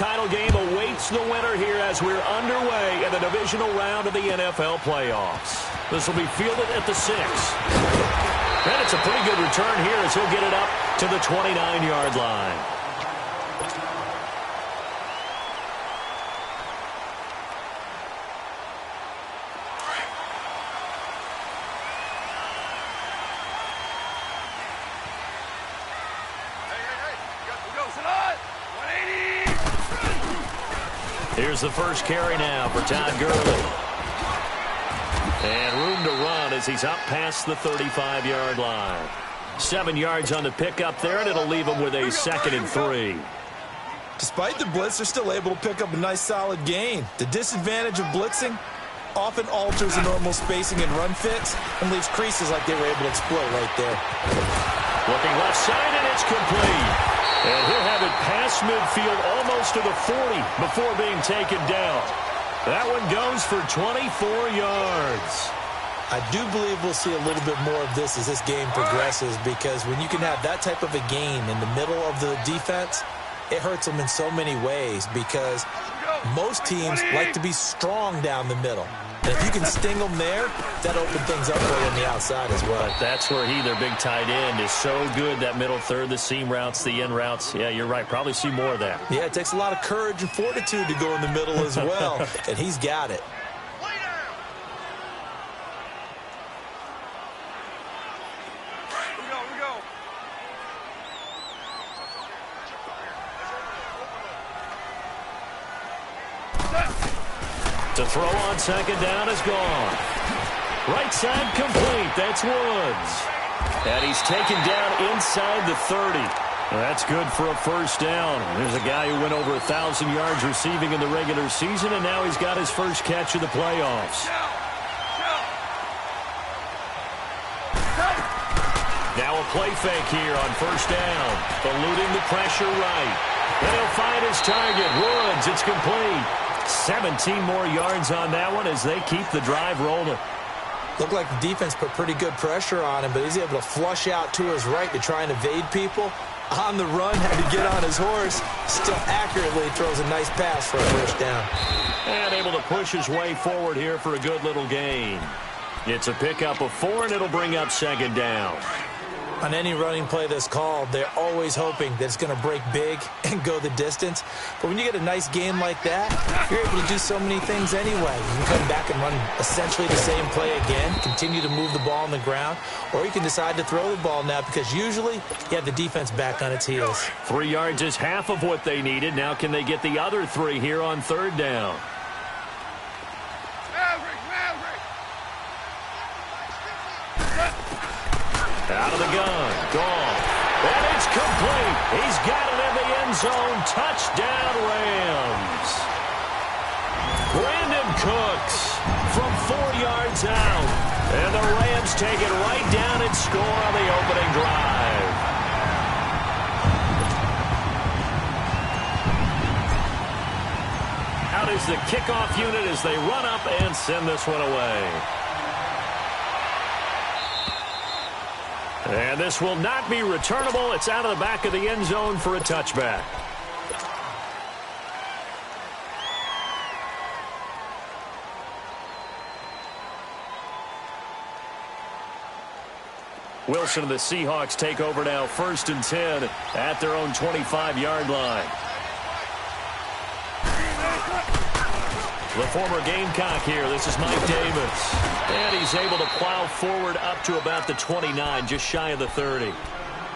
title game awaits the winner here as we're underway in the divisional round of the NFL playoffs. This will be fielded at the 6. And it's a pretty good return here as he'll get it up to the 29-yard line. Here's the first carry now for Todd Gurley. And room to run as he's up past the 35-yard line. 7 yards on the pickup there, and it'll leave him with a 2nd and 3. Despite the blitz, they're still able to pick up a nice solid gain. The disadvantage of blitzing often alters the normal spacing and run fits and leaves creases like they were able to exploit right there. Looking left side, and it's complete. And he'll have it past midfield almost to the 40 before being taken down. That one goes for 24 yards. I do believe we'll see a little bit more of this as this game progresses, because when you can have that type of a gain in the middle of the defense, it hurts them in so many ways, because most teams like to be strong down the middle. And if you can sting them there, that opens things up for you on the outside as well. But that's where their big tight end, is so good, that middle third, the seam routes, the in routes. Yeah, you're right. Probably see more of that. Yeah, it takes a lot of courage and fortitude to go in the middle as well, and he's got it. To throw on 2nd down is gone. Right side complete. That's Woods. And he's taken down inside the 30. That's good for a first down. There's a guy who went over 1,000 yards receiving in the regular season, and now he's got his first catch of the playoffs. Now a play fake here on first down. Eluding the pressure right. Then he'll find his target. Woods, it's complete. 17 more yards on that one as they keep the drive rolling. Looked like the defense put pretty good pressure on him, but he's able to flush out to his right to try and evade people. On the run, had to get on his horse. Still accurately throws a nice pass for a first down. And able to push his way forward here for a good little gain. It's a pickup of 4, and it'll bring up 2nd down. On any running play that's called, they're always hoping that it's going to break big and go the distance. But when you get a nice gain like that, you're able to do so many things anyway. You can come back and run essentially the same play again, continue to move the ball on the ground, or you can decide to throw the ball now, because usually you have the defense back on its heels. 3 yards is half of what they needed. Now can they get the other 3 here on 3rd down? Out of the gun, gone. And it's complete. He's got it in the end zone. Touchdown, Rams. Brandon Cooks from 4 yards out. And the Rams take it right down and score on the opening drive. Out is the kickoff unit as they run up and send this one away. And this will not be returnable. It's out of the back of the end zone for a touchback. Wilson and the Seahawks take over now, 1st and 10 at their own 25-yard line. The former Gamecock here. This is Mike Davis. And he's able to plow forward up to about the 29, just shy of the 30.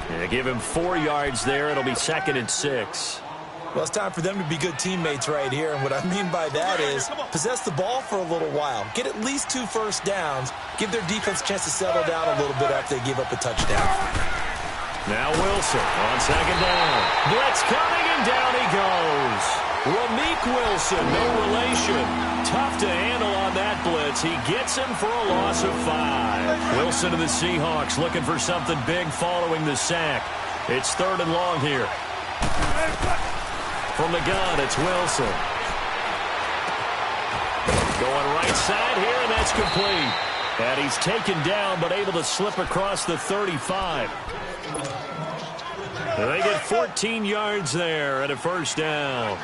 And give him 4 yards there. It'll be 2nd and 6. Well, it's time for them to be good teammates right here. And what I mean by that is possess the ball for a little while. Get at least 2 first downs. Give their defense a chance to settle down a little bit after they give up a touchdown. Now Wilson on 2nd down. Blitz coming, and down he goes. Rameek Wilson, no relation. Tough to handle on that blitz. He gets him for a loss of 5. Wilson to the Seahawks looking for something big following the sack. It's 3rd and long here. From the gun, it's Wilson. Going right side here, and that's complete. And he's taken down, but able to slip across the 35. And they get 14 yards there at a first down.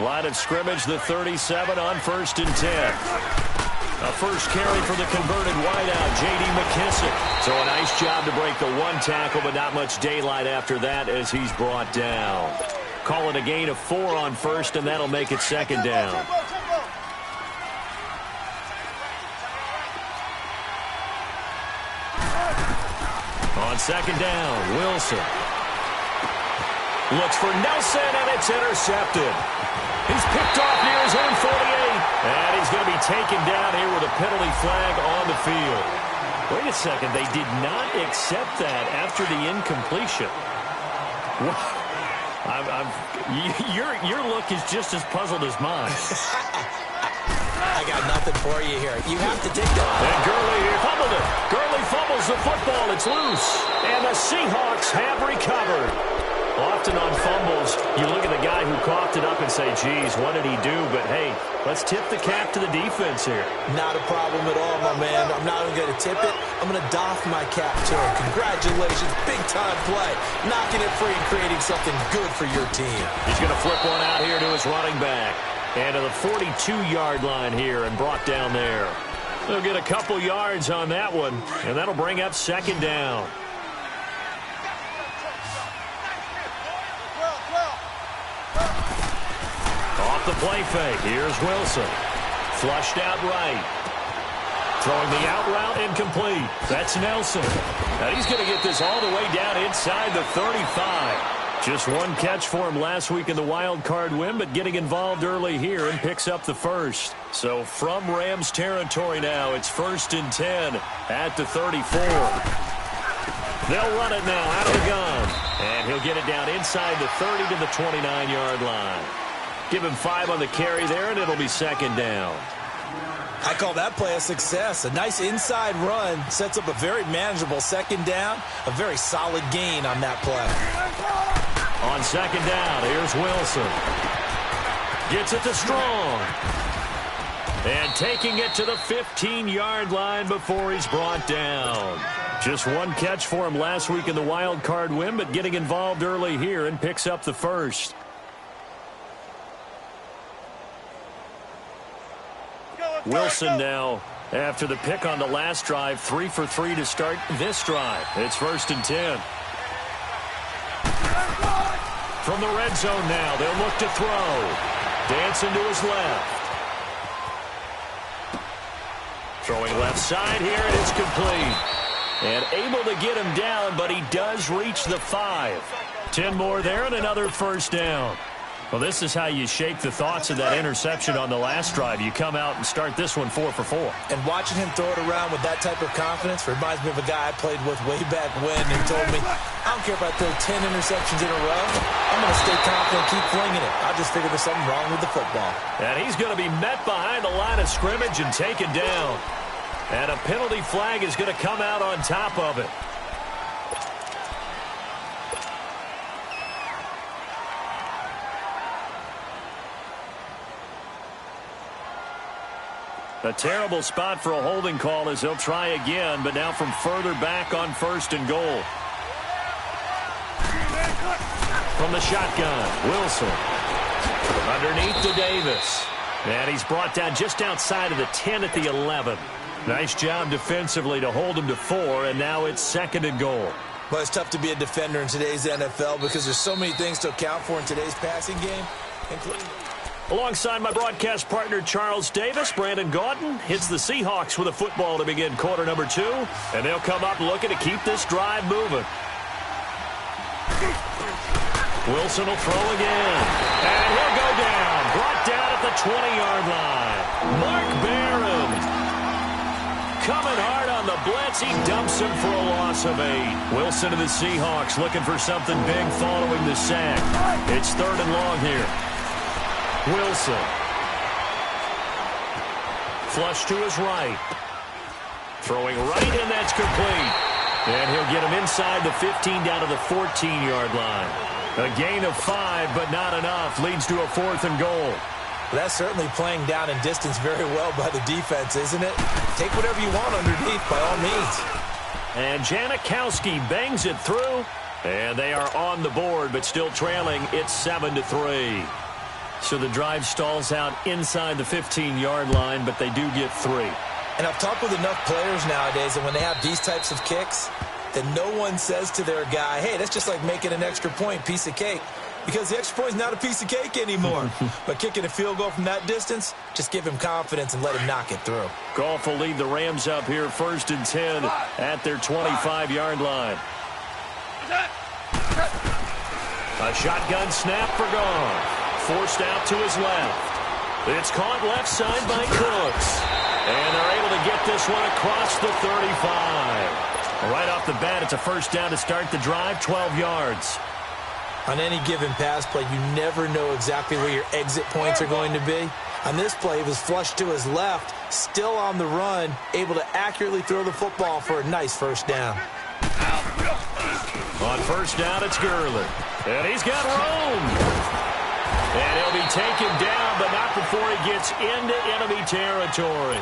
Line of scrimmage, the 37 on 1st and 10. A first carry for the converted wideout, J.D. McKissick. So a nice job to break the one tackle, but not much daylight after that as he's brought down. Call it a gain of 4 on 1st, and that'll make it 2nd down. On 2nd down, Wilson. Looks for Nelson, and it's intercepted. He's picked off near his own 48. And he's going to be taken down here with a penalty flag on the field. Wait a second. They did not accept that after the incompletion. Your look is just as puzzled as mine. I got nothing for you here. You have to take that. And Gurley fumbled it. Gurley fumbles the football. It's loose. And the Seahawks have recovered. Often on fumbles, you look at the guy who coughed it up and say, geez, what did he do? But, hey, let's tip the cap to the defense here. Not a problem at all, my man. I'm not even going to tip it. I'm going to doff my cap to him. Congratulations. Big-time play. Knocking it free and creating something good for your team. He's going to flip one out here to his running back. And to the 42-yard line here and brought down there. They'll get a couple yards on that one, and that'll bring up 2nd down. Off the play fake. Here's Wilson. Flushed out right. Throwing the out route incomplete. That's Nelson. Now he's going to get this all the way down inside the 35. Just one catch for him last week in the wild card win, but getting involved early here and picks up the first. So from Rams territory now, it's 1st and 10 at the 34. They'll run it now out of the gun. And he'll get it down inside the 30 to the 29-yard line. Give him 5 on the carry there, and it'll be 2nd down. I call that play a success. A nice inside run sets up a very manageable 2nd down. A very solid gain on that play. On 2nd down, here's Wilson. Gets it to Strong. And taking it to the 15-yard line before he's brought down. Just one catch for him last week in the wild card win, but getting involved early here and picks up the first. Wilson now, after the pick on the last drive, 3 for 3 to start this drive. It's 1st and 10. From the red zone now, they'll look to throw. Dancing to his left. Throwing left side here, and it's complete. And able to get him down, but he does reach the 5. 10 more there and another 1st down. Well, this is how you shake the thoughts of that interception on the last drive. You come out and start this one 4 for 4. And watching him throw it around with that type of confidence reminds me of a guy I played with way back when who told me, I don't care if I throw 10 interceptions in a row. I'm going to stay confident and keep flinging it. I just figure there's something wrong with the football. And he's going to be met behind the line of scrimmage and taken down. And a penalty flag is going to come out on top of it. A terrible spot for a holding call as they'll try again, but now from further back on 1st and goal. From the shotgun, Wilson. Underneath to Davis. And he's brought down just outside of the 10 at the 11. Nice job defensively to hold him to 4, and now it's 2nd and goal. Well, it's tough to be a defender in today's NFL because there's so many things to account for in today's passing game, including... Alongside my broadcast partner, Charles Davis, Brandon Gaudin hits the Seahawks with a football to begin quarter number 2. And they'll come up looking to keep this drive moving. Wilson will throw again. And he'll go down. Brought down at the 20-yard line. Mark Barron. Coming hard on the blitz. He dumps him for a loss of 8. Wilson to the Seahawks looking for something big following the sack. It's 3rd and long here. Wilson. Flush to his right. Throwing right, and that's complete. And he'll get him inside the 15 down to the 14-yard line. A gain of 5, but not enough. Leads to a 4th and goal. That's certainly playing down in distance very well by the defense, isn't it? Take whatever you want underneath, by all means. And Janikowski bangs it through. And they are on the board, but still trailing. It's 7-3. So the drive stalls out inside the 15-yard line, but they do get 3. And I've talked with enough players nowadays, and when they have these types of kicks, that no one says to their guy, hey, that's just like making an extra point, piece of cake. Because the extra point is not a piece of cake anymore. But kicking a field goal from that distance, just give him confidence and let him knock it through. Goff will lead the Rams up here 1st and 10 at their 25-yard line. A shotgun snap for Goff. Forced out to his left. It's caught left side by Cooks. And they're able to get this one across the 35. Right off the bat, it's a first down to start the drive, 12 yards. On any given pass play, you never know exactly where your exit points are going to be. On this play, he was flushed to his left, still on the run, able to accurately throw the football for a nice first down. On first down, it's Gurley. And he's got room. And he'll be taken down, but not before he gets into enemy territory.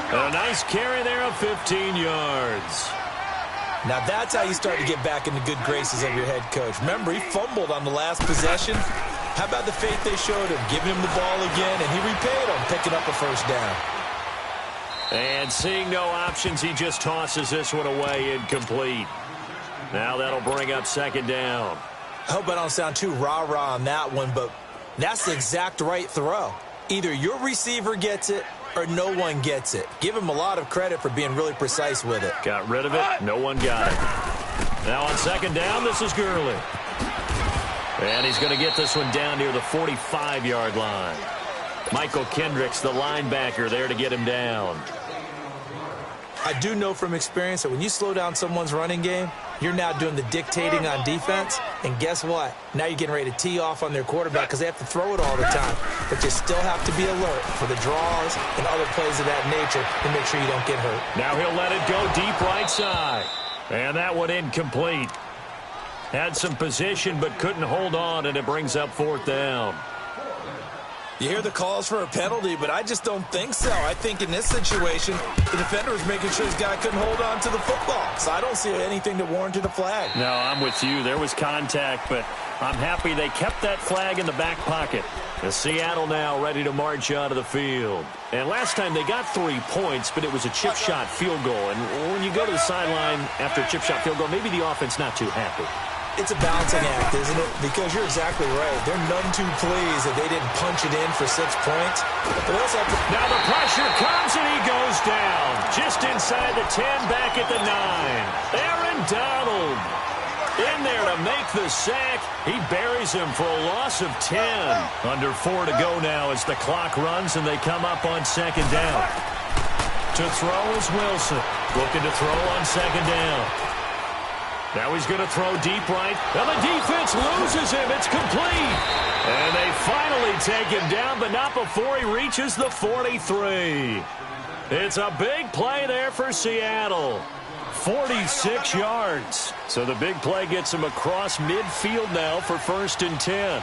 And a nice carry there of 15 yards. Now that's how you start to get back in the good graces of your head coach. Remember, he fumbled on the last possession. How about the faith they showed him, giving him the ball again, and he repaid them, picking up a first down. And seeing no options, he just tosses this one away incomplete. Now that'll bring up 2nd down. I hope I don't sound too rah-rah on that one, but that's the exact right throw. Either your receiver gets it or no one gets it. Give him a lot of credit for being really precise with it. Got rid of it. No one got it. Now on 2nd down, this is Gurley. And he's going to get this one down near the 45-yard line. Michael Kendricks, the linebacker, there to get him down. I do know from experience that when you slow down someone's running game, you're now doing the dictating on defense. And guess what? Now you're getting ready to tee off on their quarterback because they have to throw it all the time. But you still have to be alert for the draws and other plays of that nature to make sure you don't get hurt. Now he'll let it go deep right side. And that one incomplete. Had some position but couldn't hold on, and it brings up 4th down. You hear the calls for a penalty, but I just don't think so. I think in this situation, the defender was making sure his guy couldn't hold on to the football. So I don't see anything that warranted a flag. No, I'm with you. There was contact, but I'm happy they kept that flag in the back pocket. The Seattle now ready to march out of the field. And last time they got 3 points, but it was a chip shot field goal. And when you go to the sideline after a chip shot field goal, maybe the offense not too happy. It's a balancing act, isn't it? Because you're exactly right. They're none too pleased that they didn't punch it in for 6 points. But also now the pressure comes and he goes down. Just inside the 10, back at the 9. Aaron Donald in there to make the sack. He buries him for a loss of 10. Under 4 to go now as the clock runs and they come up on 2nd down. To throw is Wilson. Looking to throw on 2nd down. Now he's going to throw deep right. And the defense loses him. It's complete. And they finally take him down, but not before he reaches the 43. It's a big play there for Seattle. 46 yards. So the big play gets him across midfield now for 1st and 10.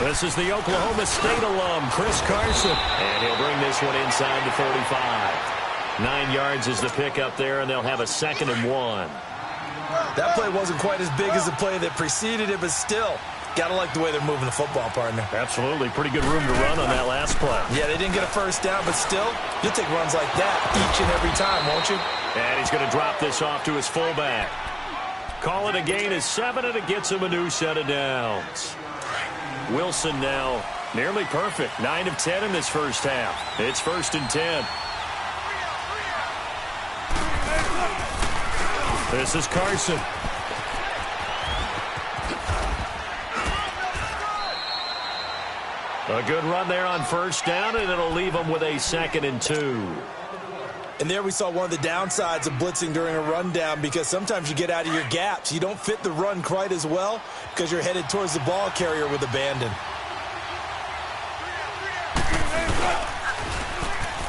This is the Oklahoma State alum, Chris Carson. And he'll bring this one inside the 35. 9 yards is the pickup there, and they'll have a 2nd and 1. That play wasn't quite as big as the play that preceded it, but still, got to like the way they're moving the football, partner. Absolutely. Pretty good room to run on that last play. Yeah, they didn't get a first down, but still, you'll take runs like that each and every time, won't you? And he's going to drop this off to his fullback. Call it a gain of 7, and it gets him a new set of downs. Wilson now nearly perfect. 9 of 10 in this first half. It's 1st and 10. This is Carson. A good run there on first down, and it'll leave them with a 2nd and 2. And there we saw one of the downsides of blitzing during a rundown, because sometimes you get out of your gaps. You don't fit the run quite as well because you're headed towards the ball carrier with abandon.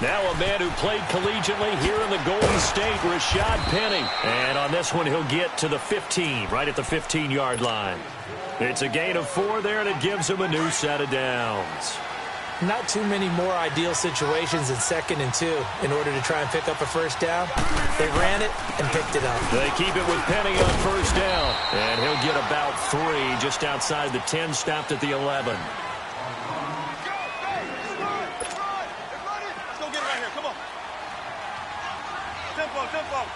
Now a man who played collegiately here in the Golden State, Rashad Penny. And on this one, he'll get to the 15, right at the 15-yard line. It's a gain of 4 there, and it gives him a new set of downs. Not too many more ideal situations in 2nd and 2 in order to try and pick up a first down. They ran it and picked it up. They keep it with Penny on first down. And he'll get about 3 just outside the 10, stopped at the 11. Let's go get it right here. Come on. Tempo, tempo.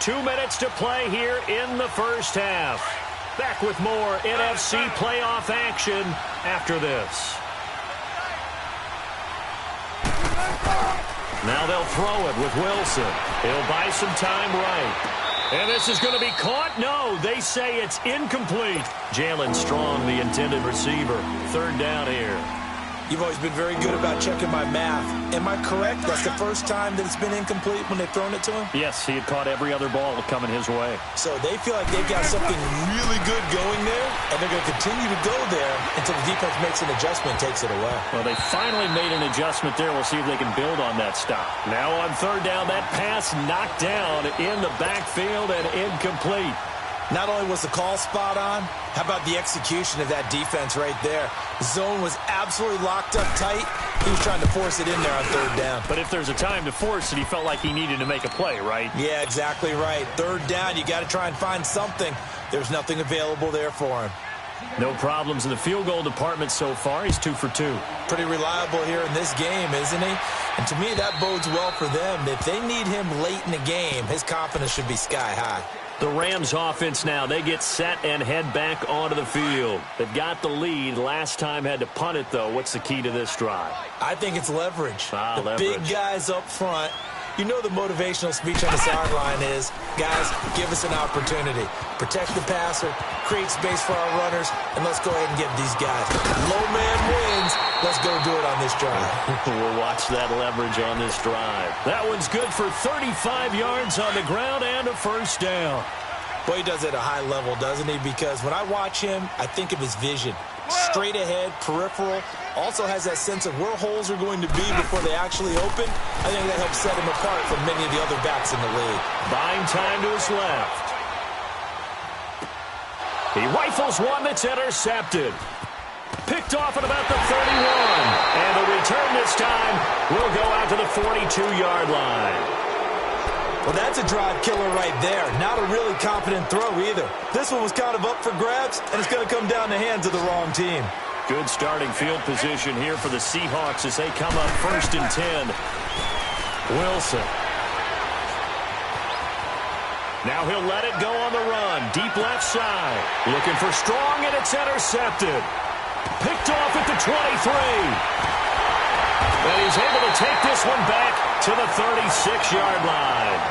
2 minutes to play here in the first half. Back with more NFC playoff action after this. Now they'll throw it with Wilson. He'll buy some time right. And this is going to be caught. No, they say it's incomplete. Jalen Strong, the intended receiver. 3rd down here. You've always been very good about checking my math. Am I correct? That's the first time that it's been incomplete when they've thrown it to him? Yes, he had caught every other ball coming his way. So they feel like they've got something really good going there, and they're going to continue to go there until the defense makes an adjustment and takes it away. Well, they finally made an adjustment there. We'll see if they can build on that stop. Now on 3rd down, that pass knocked down in the backfield and incomplete. Not only was the call spot on, how about the execution of that defense right there? The zone was absolutely locked up tight. He was trying to force it in there on 3rd down. But if there's a time to force it, he felt like he needed to make a play, right? Yeah, exactly right. 3rd down, you got to try and find something. There's nothing available there for him. No problems in the field goal department so far. He's 2 for 2. Pretty reliable here in this game, isn't he? And to me, that bodes well for them. If they need him late in the game, his confidence should be sky high. The Rams offense now, they get set and head back onto the field. They've got the lead. Last time had to punt it, though. What's the key to this drive? I think it's leverage. Leverage. Big guys up front. You know the motivational speech on the sideline is, guys, give us an opportunity. Protect the passer, create space for our runners, and let's go ahead and get these guys. Low man wins. Let's go do it on this drive. We'll watch that leverage on this drive. That one's good for 35 yards on the ground and a first down. Boy, he does it at a high level, doesn't he? Because when I watch him, I think of his vision. Straight ahead, peripheral, also has that sense of where holes are going to be before they actually open. I think that helps set him apart from many of the other backs in the league. Buying time to his left. He rifles one that's intercepted. Picked off at about the 31. And the return this time will go out to the 42-yard line. Well, that's a drive killer right there. Not a really confident throw either. This one was kind of up for grabs, and it's going to come down the hands of the wrong team. Good starting field position here for the Seahawks as they come up 1st and 10. Wilson. Now he'll let it go on the run. Deep left side. Looking for Strong, and it's intercepted. Picked off at the 23. And he's able to take this one back to the 36-yard line.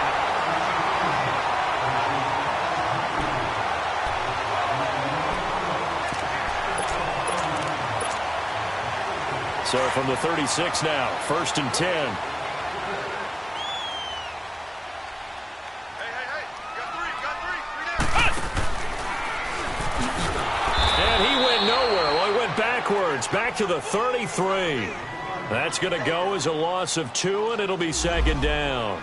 So from the 36 now, 1st and 10. Hey, got three. And he went nowhere. Well, he went backwards, back to the 33. That's going to go as a loss of 2, and it'll be 2nd down.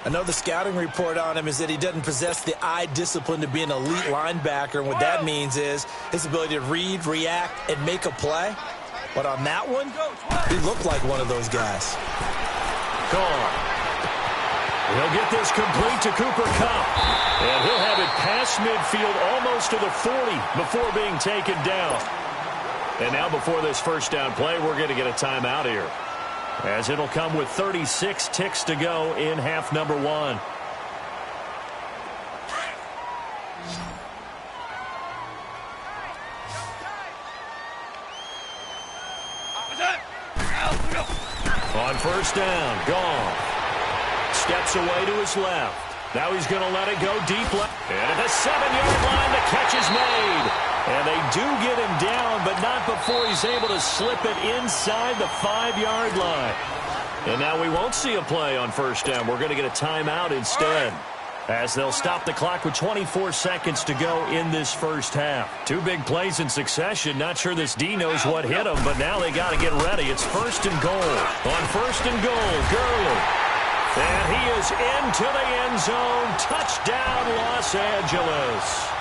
I know the scouting report on him is that he doesn't possess the eye discipline to be an elite linebacker, and what that means is his ability to read, react, and make a play. But on that one, he looked like one of those guys. Gone. He'll get this complete to Cooper Kupp. And he'll have it past midfield almost to the 40 before being taken down. And now before this first down play, we're going to get a timeout here, as it'll come with 36 ticks to go in half number 1. On 1st down, gone. Steps away to his left. Now he's going to let it go deep left. And at the 7-yard line, the catch is made. And they do get him down, but not before he's able to slip it inside the 5-yard line. And now we won't see a play on 1st down. We're going to get a timeout instead, as they'll stop the clock with 24 seconds to go in this first half. 2 big plays in succession. Not sure this D knows what hit him, but now they got to get ready. It's 1st and goal. On 1st and goal, Gurley And he is into the end zone. Touchdown, Los Angeles.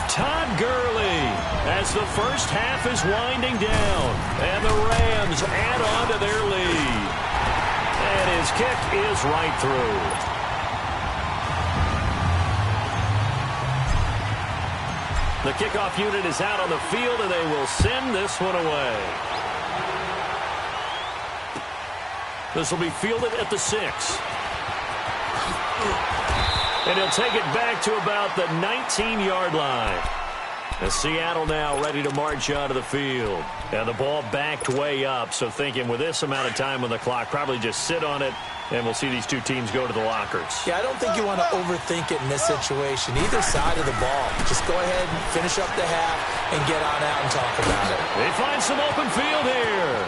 Todd Gurley as the first half is winding down. And the Rams add on to their lead. And his kick is right through. The kickoff unit is out on the field, and they will send this one away. This will be fielded at the 6. And he'll take it back to about the 19-yard line. And Seattle now ready to march onto the field. And the ball backed way up, so thinking with this amount of time on the clock, probably just sit on it, and we'll see these two teams go to the lockers. Yeah, I don't think you want to overthink it in this situation. Either side of the ball. Just go ahead and finish up the half and get on out and talk about it. They find some open field here.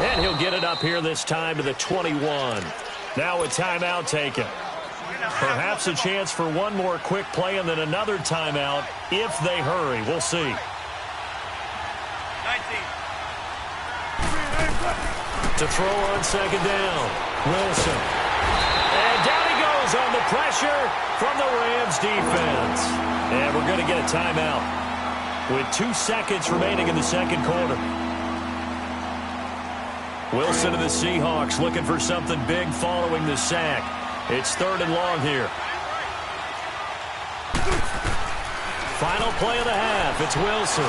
And he'll get it up here this time to the 21. Now a timeout taken. Perhaps a chance for one more quick play and then another timeout if they hurry. We'll see. 19. To throw on second down. Wilson. And down he goes on the pressure from the Rams defense. And we're going to get a timeout with 2 seconds remaining in the second quarter. Wilson and the Seahawks looking for something big following the sack. It's 3rd and long here. Final play of the half. It's Wilson.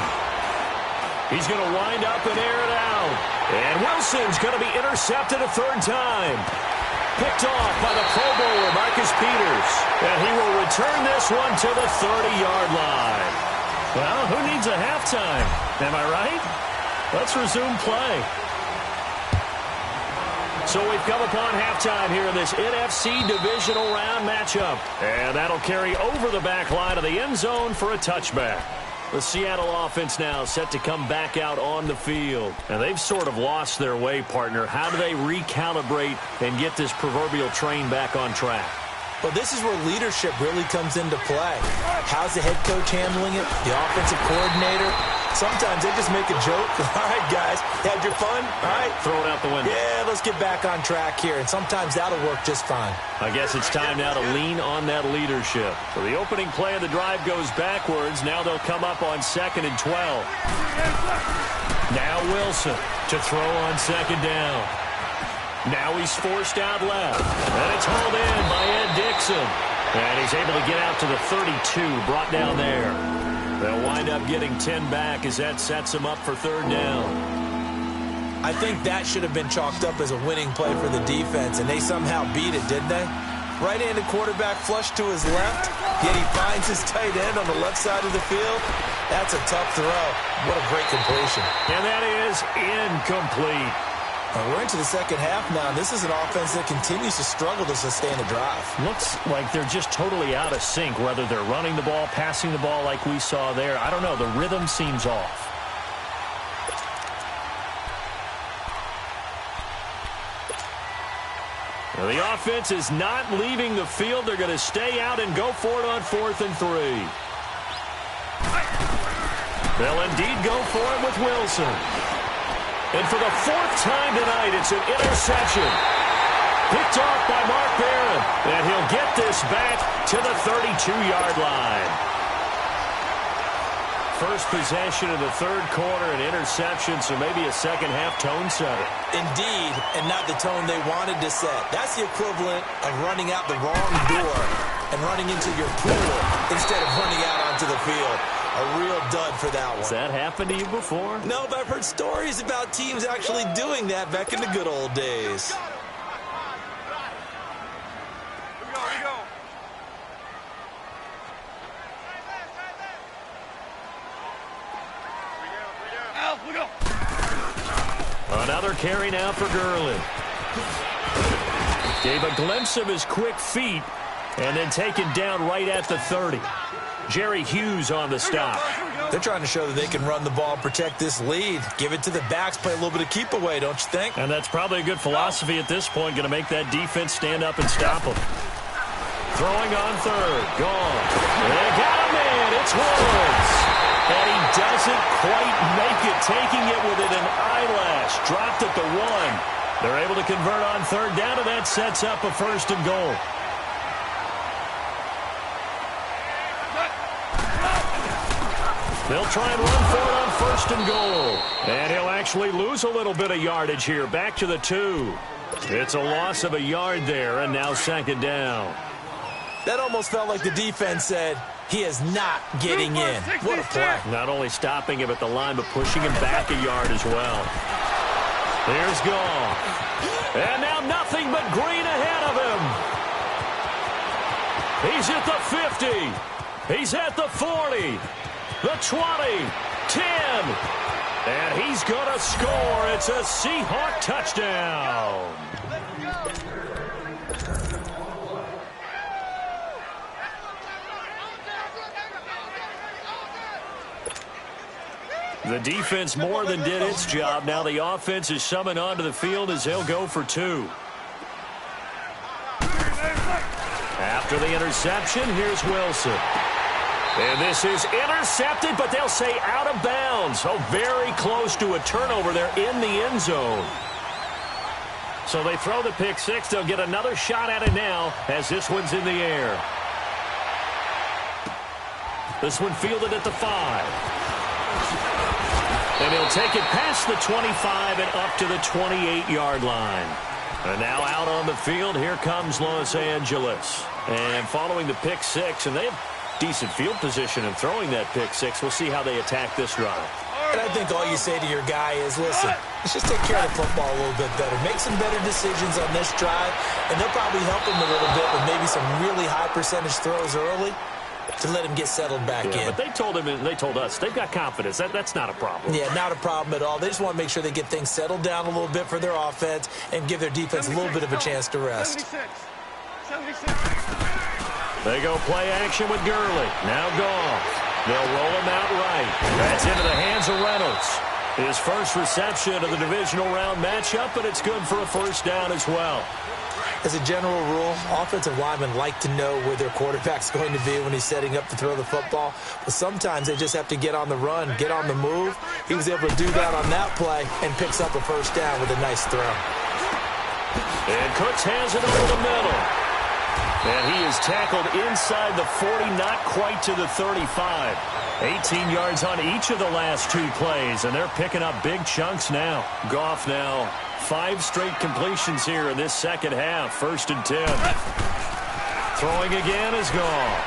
He's going to wind up and air it out. And Wilson's going to be intercepted a 3rd time. Picked off by the Pro Bowler, Marcus Peters. And he will return this one to the 30-yard line. Well, who needs a halftime? Am I right? Let's resume play. So we've come upon halftime here in this NFC divisional round matchup. And that'll carry over the back line of the end zone for a touchback. The Seattle offense now set to come back out on the field. And they've sort of lost their way, partner. How do they recalibrate and get this proverbial train back on track? Well, this is where leadership really comes into play. How's the head coach handling it? The offensive coordinator? Sometimes they just make a joke. All right, guys, had your fun? All right. Throw it out the window. Yeah, let's get back on track here. And sometimes that'll work just fine. I guess it's time now to lean on that leadership. So the opening play of the drive goes backwards. Now they'll come up on 2nd and 12. Now Wilson to throw on 2nd down. Now he's forced out left. And it's hauled in by Ed Dixon. And he's able to get out to the 32, brought down there. They'll wind up getting 10 back as that sets him up for 3rd down. I think that should have been chalked up as a winning play for the defense, and they somehow beat it, didn't they? Right-handed quarterback flush to his left, yet he finds his tight end on the left side of the field. That's a tough throw. What a great completion. And that is incomplete. We're into the second half now, and this is an offense that continues to struggle to sustain a drive. Looks like they're just totally out of sync, whether they're running the ball, passing the ball like we saw there. I don't know. The rhythm seems off. Now, the offense is not leaving the field. They're going to stay out and go for it on 4th and 3. They'll indeed go for it with Wilson. And for the 4th time tonight, it's an interception. Picked off by Mark Barron. And he'll get this back to the 32-yard line. First possession of the 3rd quarter, an interception, so maybe a second-half tone setter. Indeed, and not the tone they wanted to set. That's the equivalent of running out the wrong door and running into your pool instead of running out onto the field. A real dud for that one. Has that happened to you before? No, but I've heard stories about teams actually doing that back in the good old days. Here we go. We go. Another carry now for Gurley. Gave a glimpse of his quick feet and then taken down right at the 30. Jerry Hughes on the stop. They're trying to show that they can run the ball and protect this lead. Give it to the backs, play a little bit of keep away, don't you think? And that's probably a good philosophy at this point, going to make that defense stand up and stop them. Throwing on 3rd, gone. They got him in, it's Woods. And he doesn't quite make it, taking it within an eyelash. Dropped at the 1. They're able to convert on 3rd down, and that that sets up a 1st and goal. They'll try and run for it on 1st and goal. And he'll actually lose a little bit of yardage here. Back to the 2. It's a loss of a yard there, and now 2nd down. That almost felt like the defense said, he is not getting in. What a play. Not only stopping him at the line, but pushing him back a yard as well. Here's Goff. And now nothing but green ahead of him. He's at the 50. He's at the 40. The 20, 10, and he's going to score. It's a Seahawk touchdown. The defense more than did its job. Now the offense is summoned onto the field as they'll go for 2. After the interception, here's Wilson. And this is intercepted, but they'll say out of bounds. So very close to a turnover there in the end zone. So they throw the pick 6. They'll get another shot at it now as this one's in the air. This one fielded at the 5. And he'll take it past the 25 and up to the 28-yard line. And now out on the field, here comes Los Angeles. And following the pick 6, and they have decent field position in throwing that pick 6. We'll see how they attack this drive. And I think all you say to your guy is, listen, let's just take care of the football a little bit better. Make some better decisions on this drive, and they'll probably help him a little bit with maybe some really high percentage throws early to let him get settled back in. But they told him and they told us they've got confidence. That's not a problem. Yeah, not a problem at all. They just want to make sure they get things settled down a little bit for their offense and give their defense a little bit of a chance to rest. 76. They go play action with Gurley. Now Goff. They'll roll him out right. That's into the hands of Reynolds. His first reception of the divisional round matchup, but it's good for a 1st down as well. As a general rule, offensive linemen like to know where their quarterback's going to be when he's setting up to throw the football. But sometimes they just have to get on the run, get on the move. He was able to do that on that play and picks up a 1st down with a nice throw. And Cooks has it over the middle. And he is tackled inside the 40, not quite to the 35. 18 yards on each of the last 2 plays, and they're picking up big chunks now. Goff now 5 straight completions here in this second half. 1st and 10. Throwing again is Goff.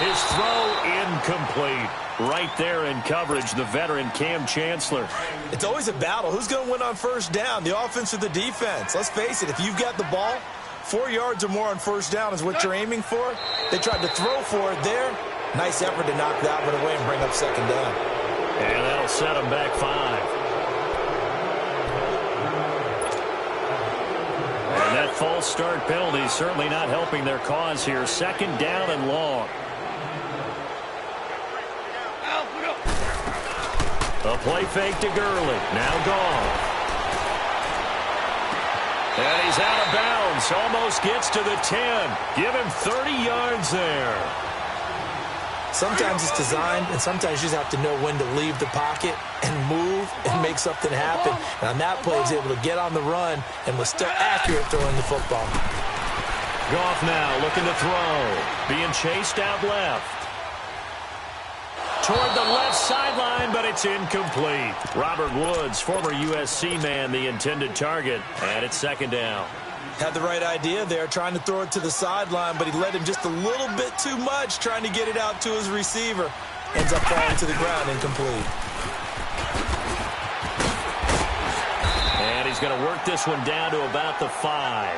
His throw incomplete. Right there in coverage, the veteran Cam Chancellor. It's always a battle. Who's going to win on 1st down, the offense or the defense? Let's face it, if you've got the ball, 4 yards or more on 1st down is what you're aiming for. They tried to throw for it there. Nice effort to knock that one away and bring up 2nd down. And that'll set them back 5. And that false start penalty is certainly not helping their cause here. 2nd down and long. A play fake to Gurley. Now Goff. And he's out of bounds. Almost gets to the 10. Give him 30 yards there. Sometimes it's designed, and sometimes you just have to know when to leave the pocket and move and make something happen. And on that play, he's able to get on the run and was still accurate throwing the football. Goff now looking to throw. Being chased out left. Toward the left sideline, but it's incomplete. Robert Woods, former USC man, the intended target, and it's 2nd down. Had the right idea there, trying to throw it to the sideline, but he led him just a little bit too much, trying to get it out to his receiver. Ends up falling to the ground, incomplete. And he's going to work this one down to about the 5.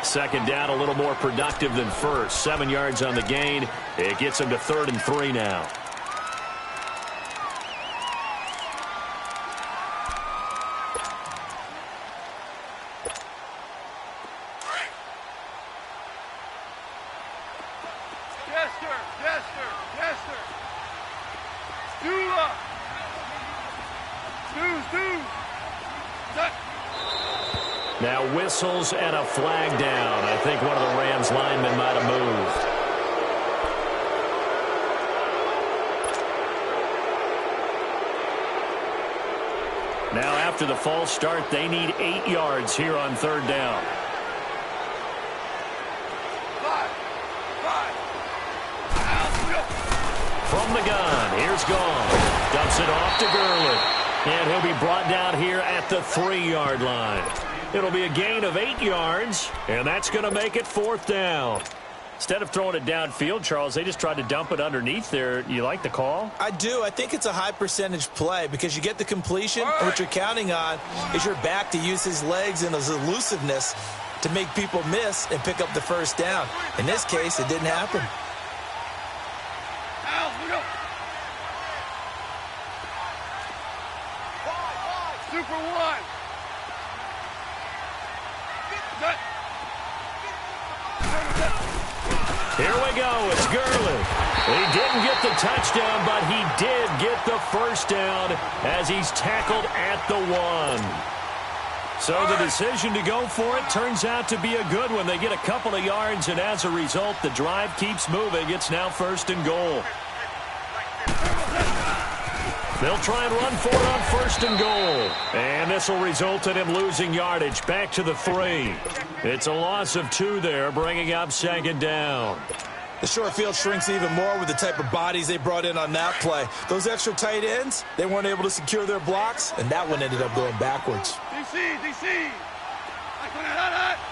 2nd down, a little more productive than 1st. 7 yards on the gain. It gets him to 3rd and 3 now. Now whistles and a flag down. I think one of the Rams linemen might have moved. Now after the false start, they need 8 yards here on third down. From the gun, here's Gone. Dumps it off to Gurley. And he'll be brought down here at the 3-yard line. It'll be a gain of 8 yards, and that's going to make it 4th down. Instead of throwing it downfield, Charles, they just tried to dump it underneath there. You like the call? I do. I think it's a high percentage play because you get the completion, and what you're counting on is your back to use his legs and his elusiveness to make people miss and pick up the first down. In this case, it didn't happen. Super one. Here we go. It's Gurley. He didn't get the touchdown, but he did get the first down as he's tackled at the 1. So the decision to go for it turns out to be a good one. They get a couple of yards, and as a result, the drive keeps moving. It's now 1st and goal. They'll try and run for it on 1st and goal. And this will result in him losing yardage back to the 3. It's a loss of 2 there, bringing up 2nd down. The short field shrinks even more with the type of bodies they brought in on that play. Those extra tight ends, they weren't able to secure their blocks, and that one ended up going backwards. DC.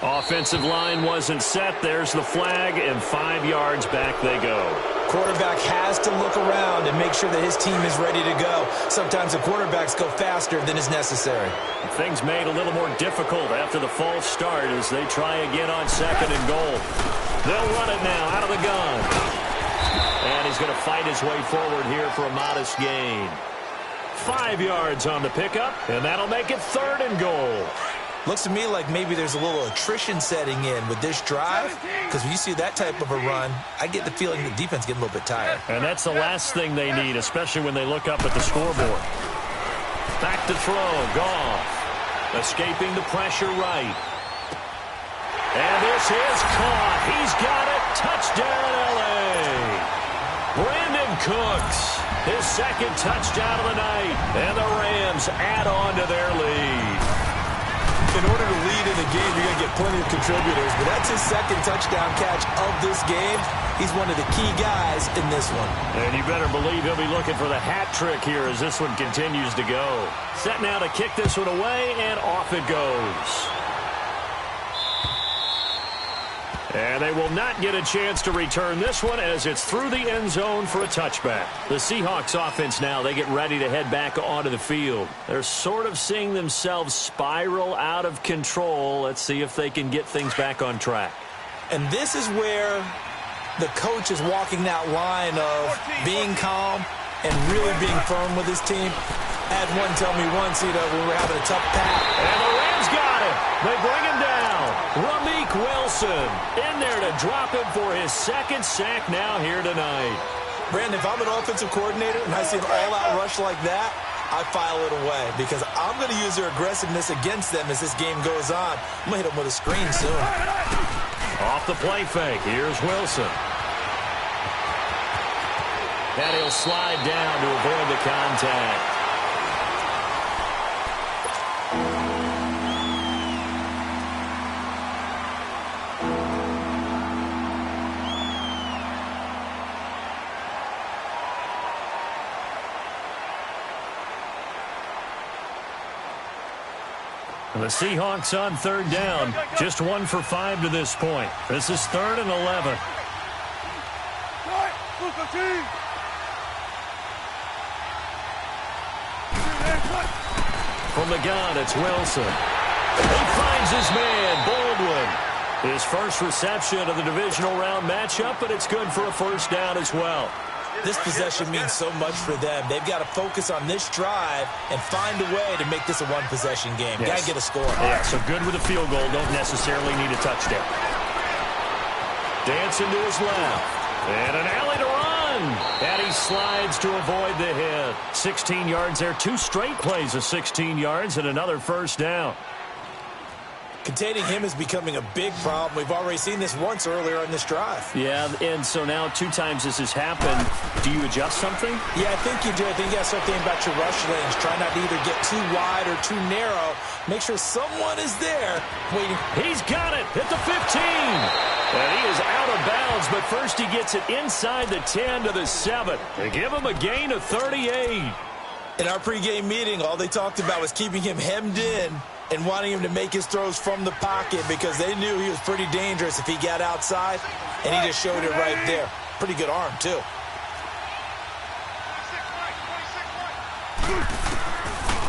Offensive line wasn't set. There's the flag, and 5 yards back they go. Quarterback has to look around and make sure that his team is ready to go. Sometimes the quarterbacks go faster than is necessary. Things made a little more difficult after the false start as they try again on 2nd and goal. They'll run it now out of the gun. And he's going to fight his way forward here for a modest gain. 5 yards on the pickup, and that'll make it 3rd and goal. Looks to me like maybe there's a little attrition setting in with this drive, because when you see that type of a run, I get the feeling the defense getting a little bit tired. And that's the last thing they need, especially when they look up at the scoreboard. Back to throw, Goff. Escaping the pressure right. And this is caught. He's got it. Touchdown, L.A. Brandon Cooks, his 2nd touchdown of the night. And the Rams add on to their lead. In order to lead in a game, you're going to get plenty of contributors, but that's his 2nd touchdown catch of this game. He's one of the key guys in this one. And you better believe he'll be looking for the hat trick here as this one continues to go. Set now to kick this one away, and off it goes. And they will not get a chance to return this one as it's through the end zone for a touchback. The Seahawks offense now, they get ready to head back onto the field. They're sort of seeing themselves spiral out of control. Let's see if they can get things back on track. And this is where the coach is walking that line of being calm and really being firm with his team. I had one tell me once, when we were having a tough pass. And the Rams got it. They bring him down. Rameek Wilson in there to drop him for his 2nd sack now here tonight. Brandon, if I'm an offensive coordinator and I see an all-out rush like that, I file it away because I'm going to use their aggressiveness against them as this game goes on. I'm going to hit them with a screen soon. Off the play fake, here's Wilson. And he'll slide down to avoid the contact. The Seahawks on 3rd down, just 1 for 5 to this point. This is 3rd and 11. From the gun, it's Wilson. He finds his man, Baldwin. His first reception of the divisional round matchup, but it's good for a 1st down as well. This possession means so much for them. They've got to focus on this drive and find a way to make this a 1-possession game. Yes. Got to get a score. Yeah, so good with a field goal. Don't necessarily need a touchdown. Dancing to his left. And an alley to run. And he slides to avoid the hit. 16 yards there. 2 straight plays of 16 yards and another 1st down. containing him is becoming a big problem. We've already seen this once earlier on this drive. Yeah, and so now 2 times this has happened. Do you adjust something? Yeah, I think you do. I think you got to start thinking about your rush lanes. Try not to either get too wide or too narrow. Make sure someone is there waiting. He's got it at the 15. And he is out of bounds, but first he gets it inside the 10 to the 7. They give him a gain of 38. In our pregame meeting, all they talked about was keeping him hemmed in and wanting him to make his throws from the pocket because they knew he was pretty dangerous if he got outside, and he just showed it right there. Pretty good arm, too.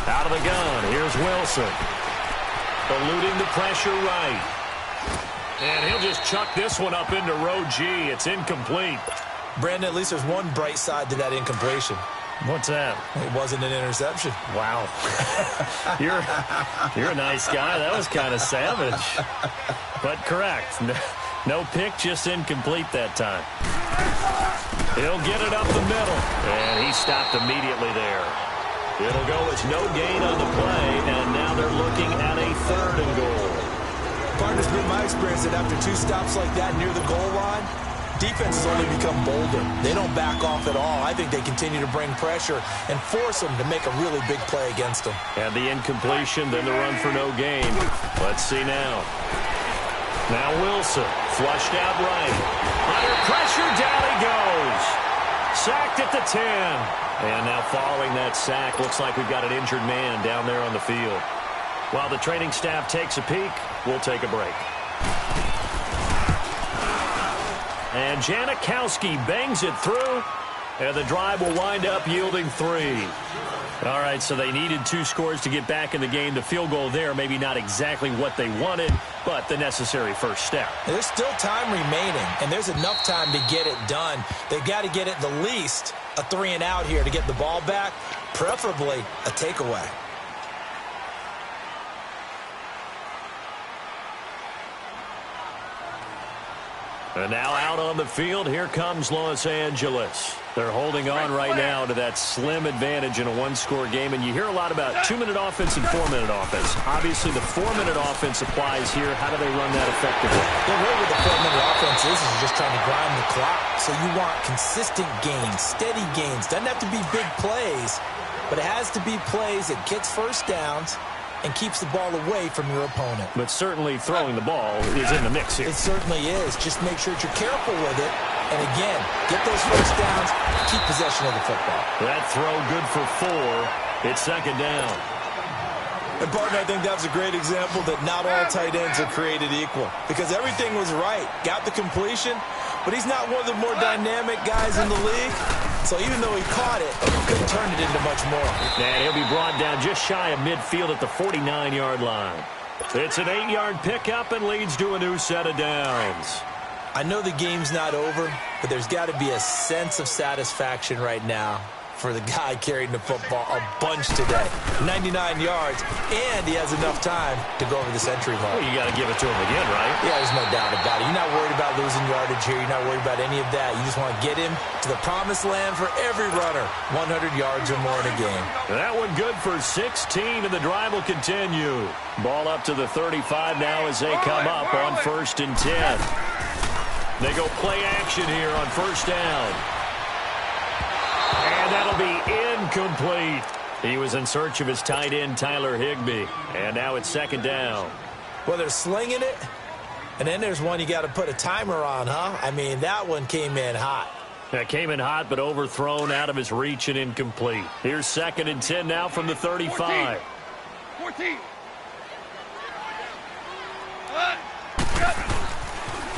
Out of the gun, here's Wilson. Eluding the pressure right. And he'll just chuck this one up into row G. It's incomplete. Brandon, at least there's one bright side to that incompletion. What's that? It wasn't an interception. Wow. You're a nice guy. That was kind of savage. But correct. No pick, just incomplete that time. He'll get it up the middle. And he stopped immediately there. It'll go as no gain on the play, and now they're looking at a 3rd and goal. Partner, it's been my experience that after 2 stops like that near the goal line, defenses only become bolder. They don't back off at all. I think they continue to bring pressure and force them to make a really big play against them. And the incompletion, then the run for no gain. Let's see now. Now Wilson, flushed out right. Under pressure, down he goes. Sacked at the 10. And now following that sack, looks like we've got an injured man down there on the field. While the training staff takes a peek, we'll take a break. And Janikowski bangs it through, and the drive will wind up yielding 3. All right, so they needed 2 scores to get back in the game. The field goal there, maybe not exactly what they wanted, but the necessary first step. There's still time remaining, and there's enough time to get it done. They've got to get at the least a 3-and-out here to get the ball back, preferably a takeaway. And now out on the field, here comes Los Angeles. They're holding on right now to that slim advantage in a 1-score game. And you hear a lot about 2-minute offense and 4-minute offense. Obviously, the 4-minute offense applies here. How do they run that effectively? The way with the 4-minute offense is just trying to grind the clock. So you want consistent gains, steady gains. Doesn't have to be big plays, but it has to be plays that gets first downs and keeps the ball away from your opponent. But certainly throwing the ball is in the mix here. It certainly is. Just make sure that you're careful with it. And again, get those first downs, keep possession of the football. That throw good for 4. It's 2nd down. And, partner, I think that was a great example that not all tight ends are created equal. Because everything was right. Got the completion, but he's not one of the more dynamic guys in the league. So even though he caught it, couldn't turn it into much more. And he'll be brought down just shy of midfield at the 49-yard line. It's an 8-yard pickup and leads to a new set of downs. I know the game's not over, but there's got to be a sense of satisfaction right now for the guy carrying the football a bunch today. 99 yards, and he has enough time to go over the century mark. Well, you got to give it to him again, right? Yeah, there's no doubt about it. You're not worried about losing yardage here. You're not worried about any of that. You just want to get him to the promised land for every runner. 100 yards or more in a game. That one good for 16, and the drive will continue. Ball up to the 35 now as they come up on 1st and 10. They go play action here on 1st down. And that'll be incomplete. He was in search of his tight end, Tyler Higbee. And now it's 2nd down. Well, they're slinging it. And then there's one you got to put a timer on, huh? I mean, that one came in hot. That came in hot, but overthrown out of his reach and incomplete. Here's 2nd and 10 now from the 35. 14.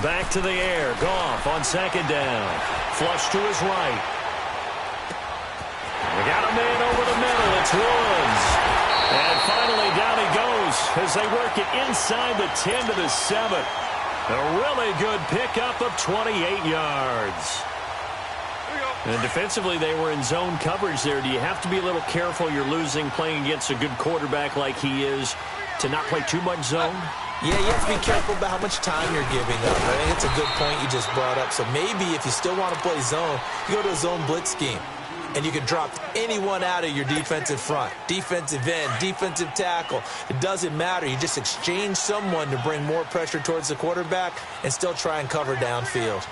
Back to the air. Goff on 2nd down. Flush to his right. We got a man over the middle. It's Woods. And finally down he goes as they work it inside the 10 to the 7. A really good pickup of 28 yards. And defensively, they were in zone coverage there. Do you have to be a little careful? You're losing playing against a good quarterback like he is to not play too much zone? Yeah, you have to be careful about how much time you're giving up. I think it's a good point you just brought up. So maybe if you still want to play zone, you go to a zone blitz scheme. and you can drop anyone out of your defensive front. Defensive end, defensive tackle. It doesn't matter. You just exchange someone to bring more pressure towards the quarterback and still try and cover downfield.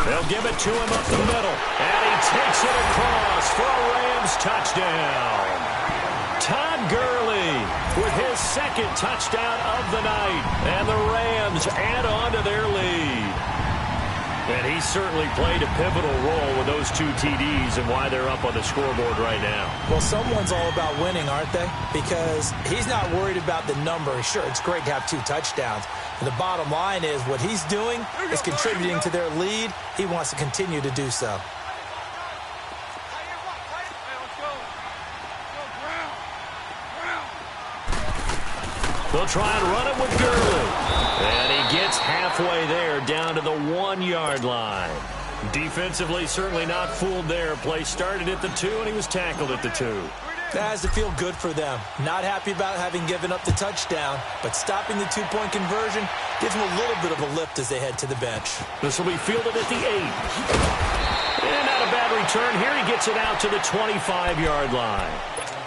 They'll give it to him up the middle, and he takes it across for a Rams touchdown. Todd Gurley with his second touchdown of the night, and the Rams add on to their lead. And he certainly played a pivotal role with those 2 TDs and why they're up on the scoreboard right now. Well, someone's all about winning, aren't they? Because he's not worried about the number. Sure, it's great to have 2 touchdowns. And the bottom line is what he's doing is contributing to their lead. He wants to continue to do so. They'll try and run it with Gurley. And he gets halfway there down to the 1-yard line. Defensively, certainly not fooled there. Play started at the 2, and he was tackled at the 2. That has to feel good for them. Not happy about having given up the touchdown, but stopping the 2-point conversion gives them a little bit of a lift as they head to the bench. This will be fielded at the 8. And not a bad return here. He gets it out to the 25-yard line.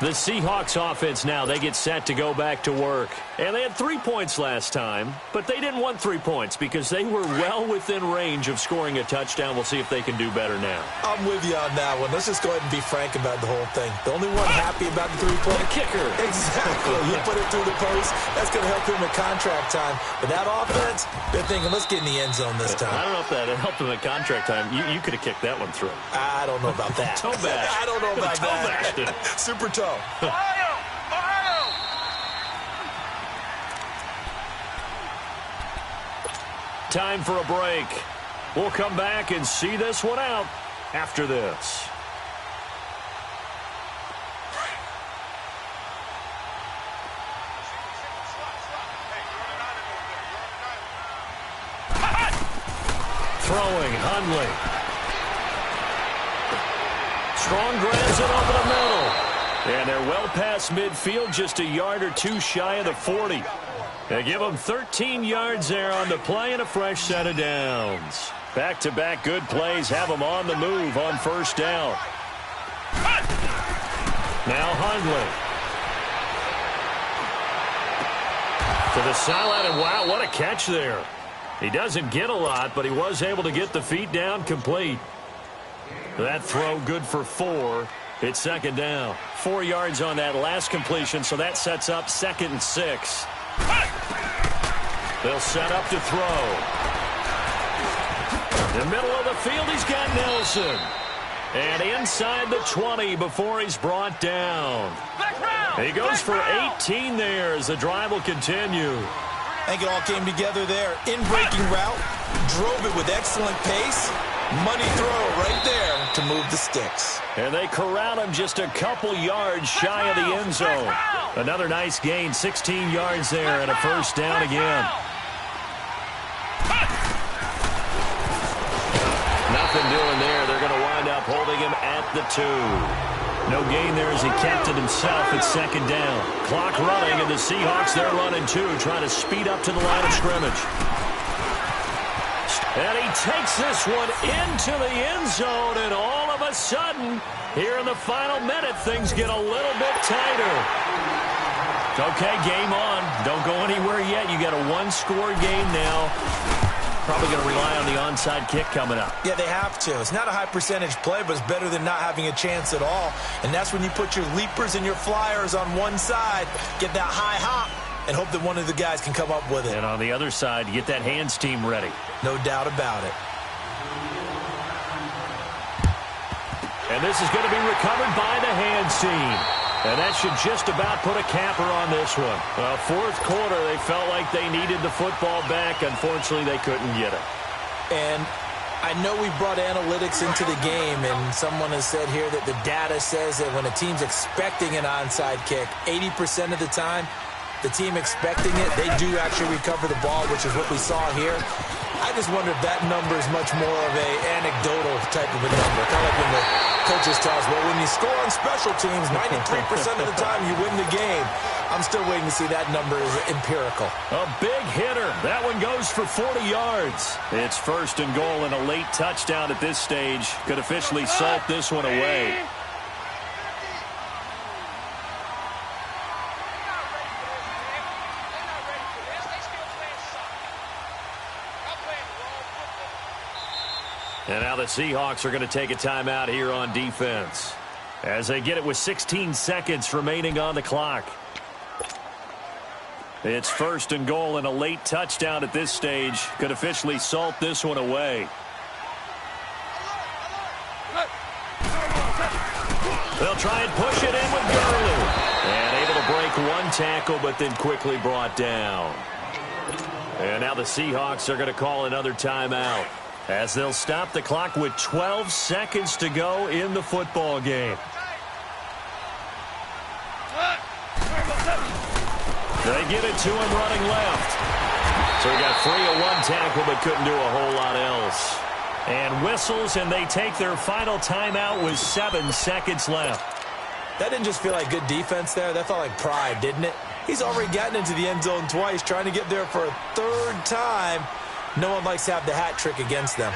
The Seahawks offense now, they get set to go back to work. And they had 3 points last time, but they didn't want 3 points because they were well within range of scoring a touchdown. We'll see if they can do better now. I'm with you on that one. Let's just go ahead and be frank about the whole thing. The only one happy about the 3-point kicker. Exactly. You put it through the post. That's going to help him at contract time. But that offense, they're thinking, let's get in the end zone this time. I don't know if that helped him at contract time. You could have kicked that one through. I don't know about that. Toe bash. I don't know about toe that. Bashed. Super toe. Time for a break. We'll come back and see this one out after this. Throwing, Hundley. Strong grabs it over the middle. And they're well past midfield, just a yard or 2 shy of the 40. They give them 13 yards there on the play and a fresh set of downs. Back-to-back good plays have them on the move on first down. Now Hundley. To the sideline, and wow, what a catch there. He doesn't get a lot, but he was able to get the feet down complete. That throw good for 4. It's second down. 4 yards on that last completion, so that sets up 2nd and 6. They'll set up to throw. In the middle of the field, he's got Nelson. And inside the 20 before he's brought down. He goes for 18 there as the drive will continue. I think it all came together there. In-breaking route, drove it with excellent pace. Money throw right there to move the sticks. And they corral him just a couple yards shy of the end zone. Another nice gain, 16 yards there and a first down again. Nothing doing there. They're going to wind up holding him at the 2. No gain there as he kept it himself at second down. Clock running, and the Seahawks, they're running too, trying to speed up to the line of scrimmage. And he takes this one into the end zone, and all of a sudden, here in the final minute, things get a little bit tighter. Okay, game on. Don't go anywhere yet. You got a 1-score game now. Probably going to rely on the onside kick coming up. Yeah, they have to. It's not a high-percentage play, but it's better than not having a chance at all. And that's when you put your leapers and your flyers on one side, get that high hop, and hope that one of the guys can come up with it. And on the other side, get that hands team ready. No doubt about it. And this is going to be recovered by the hands team. And that should just about put a capper on this one. Fourth quarter, they felt like they needed the football back. Unfortunately, they couldn't get it. And I know we brought analytics into the game, and someone has said here that the data says that when a team's expecting an onside kick, 80% of the time, the team expecting it, they do actually recover the ball, which is what we saw here. I just wonder if that number is much more of a anecdotal type of a number. Kind of like when the coaches tell us, well, when you score on special teams, 93% of the time you win the game. I'm still waiting to see that number is empirical. A big hitter. That one goes for 40 yards. It's first and goal and a late touchdown at this stage. Could officially salt this one away. And now the Seahawks are going to take a timeout here on defense as they get it with 16 seconds remaining on the clock. It's first and goal and a late touchdown at this stage. Could officially salt this one away. They'll try and push it in with Gurley. And able to break one tackle, but then quickly brought down. And now the Seahawks are going to call another timeout as they'll stop the clock with 12 seconds to go in the football game. They give it to him running left. So he got free of one tackle but couldn't do a whole lot else. And whistles, and they take their final timeout with 7 seconds left. That didn't just feel like good defense there. That felt like pride, didn't it? He's already gotten into the end zone twice, trying to get there for a third time. No one likes to have the hat trick against them.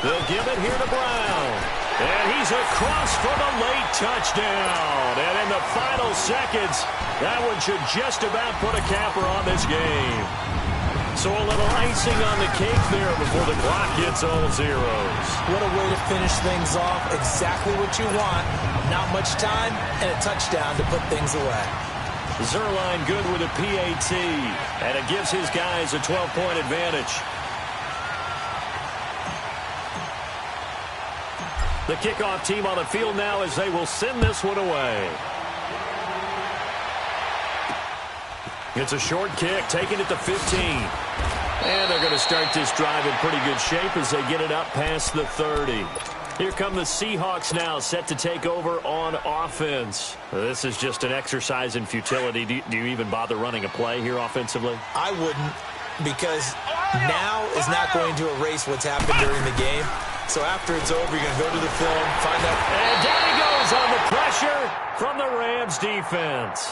They'll give it here to Brown. And he's across for the late touchdown. And in the final seconds, that one should just about put a capper on this game. So a little icing on the cake there before the clock hits all zeros. What a way to finish things off. Exactly what you want. Not much time and a touchdown to put things away. Zerline good with a PAT, and it gives his guys a 12-point advantage. The kickoff team on the field now as they will send this one away. It's a short kick, taking it to 15. And they're going to start this drive in pretty good shape as they get it up past the 30. Here come the Seahawks now, set to take over on offense. This is just an exercise in futility. Do you even bother running a play here offensively? I wouldn't, because now is not going to erase what's happened during the game. So after it's over, you're going to go to the film, find out. And down he goes on the pressure from the Rams defense.